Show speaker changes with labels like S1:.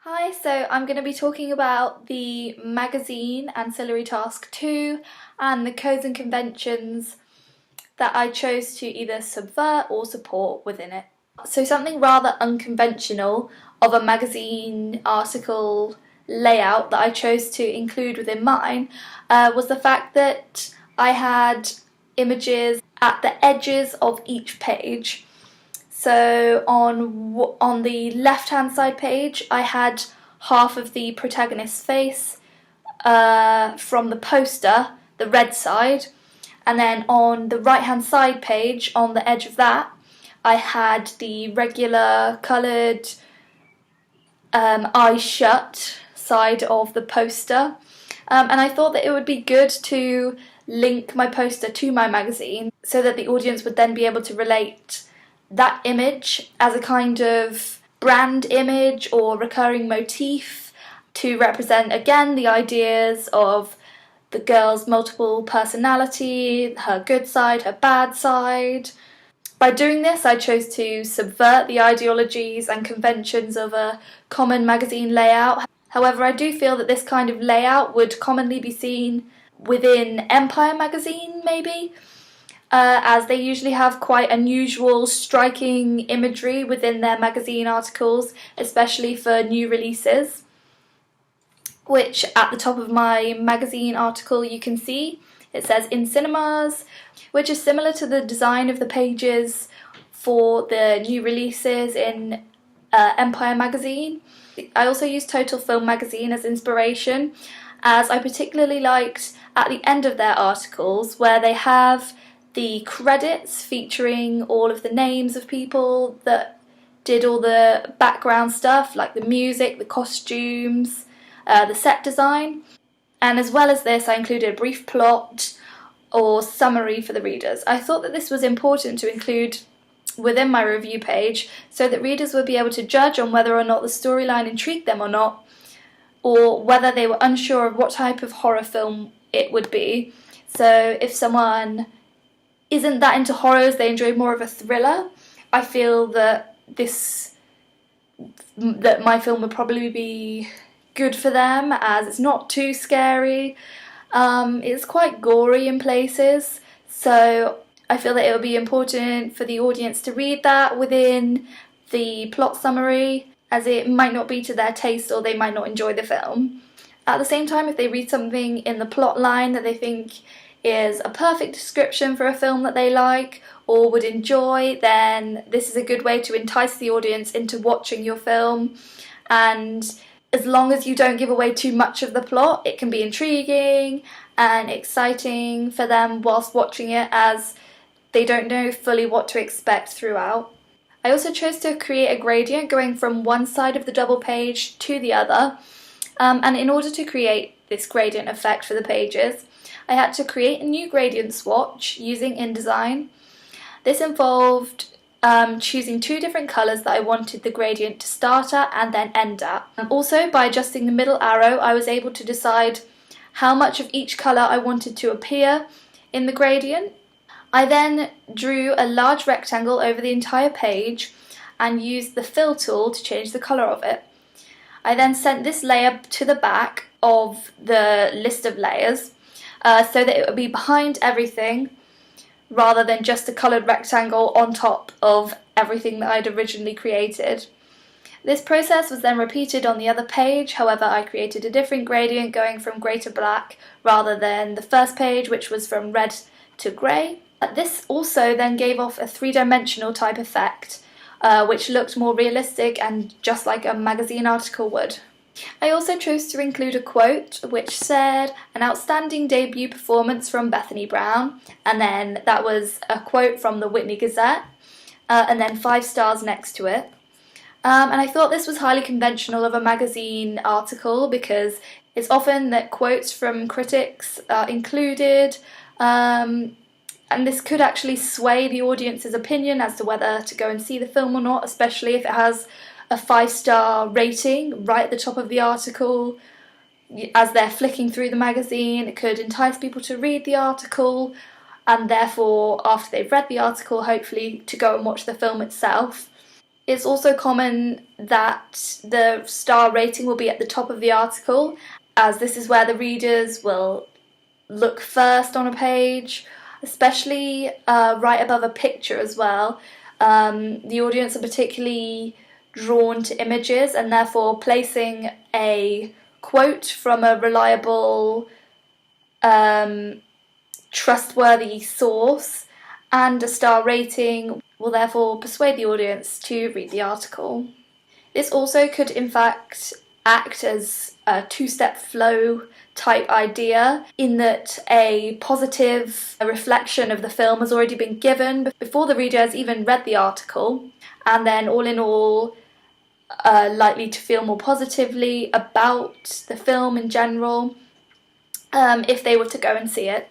S1: Hi, so I'm going to be talking about the magazine Ancillary Task 2 and the codes and conventions that I chose to either subvert or support within it. So something rather unconventional of a magazine article layout that I chose to include within mine was the fact that I had images at the edges of each page. So on the left-hand side page, I had half of the protagonist's face from the poster, the red side, and then on the right-hand side page, on the edge of that, I had the regular coloured eyes shut side of the poster. And I thought that it would be good to link my poster to my magazine so that the audience would then be able to relate that image as a kind of brand image or recurring motif to represent again the ideas of the girl's multiple personality, her good side, her bad side. By doing this, I chose to subvert the ideologies and conventions of a common magazine layout. However, I do feel that this kind of layout would commonly be seen within Empire magazine, maybe, as they usually have quite unusual, striking imagery within their magazine articles, especially for new releases, which at the top of my magazine article you can see it says in cinemas, which is similar to the design of the pages for the new releases in Empire magazine. I also used Total Film magazine as inspiration, as I particularly liked at the end of their articles where they have the credits featuring all of the names of people that did all the background stuff, like the music, the costumes, the set design. And as well as this, I included a brief plot or summary for the readers. I thought that this was important to include within my review page so that readers would be able to judge on whether or not the storyline intrigued them or not, or whether they were unsure of what type of horror film it would be. So if someone isn't that into horrors, they enjoy more of a thriller, I feel that my film would probably be good for them, as it's not too scary. It's quite gory in places, so I feel that it would be important for the audience to read that within the plot summary, as it might not be to their taste or they might not enjoy the film. At the same time, if they read something in the plot line that they think is a perfect description for a film that they like or would enjoy, then this is a good way to entice the audience into watching your film. And as long as you don't give away too much of the plot, it can be intriguing and exciting for them whilst watching it, as they don't know fully what to expect throughout. I also chose to create a gradient going from one side of the double page to the other, and in order to create this gradient effect for the pages, I had to create a new gradient swatch using InDesign. This involved choosing two different colours that I wanted the gradient to start at and then end at. Also, by adjusting the middle arrow, I was able to decide how much of each colour I wanted to appear in the gradient. I then drew a large rectangle over the entire page and used the fill tool to change the colour of it. I then sent this layer to the back of the list of layers so that it would be behind everything, rather than just a coloured rectangle on top of everything that I'd originally created. This process was then repeated on the other page, however I created a different gradient going from grey to black rather than the first page, which was from red to grey. This also then gave off a three-dimensional type effect, which looked more realistic and just like a magazine article would. I also chose to include a quote which said, "An outstanding debut performance from Bethany Brown," and then that was a quote from the Whitney Gazette, and then 5 stars next to it. And I thought this was highly conventional of a magazine article, because it's often that quotes from critics are included, and this could actually sway the audience's opinion as to whether to go and see the film or not, especially if it has a 5-star rating right at the top of the article. As they're flicking through the magazine, it could entice people to read the article, and therefore, after they've read the article, hopefully to go and watch the film itself. It's also common that the star rating will be at the top of the article, as this is where the readers will look first on a page, especially right above a picture as well. The audience are particularly drawn to images, and therefore placing a quote from a reliable, trustworthy source and a star rating will therefore persuade the audience to read the article. This also could in fact act as a two-step flow type idea, in that a positive reflection of the film has already been given before the reader has even read the article, and then all in all likely to feel more positively about the film in general if they were to go and see it.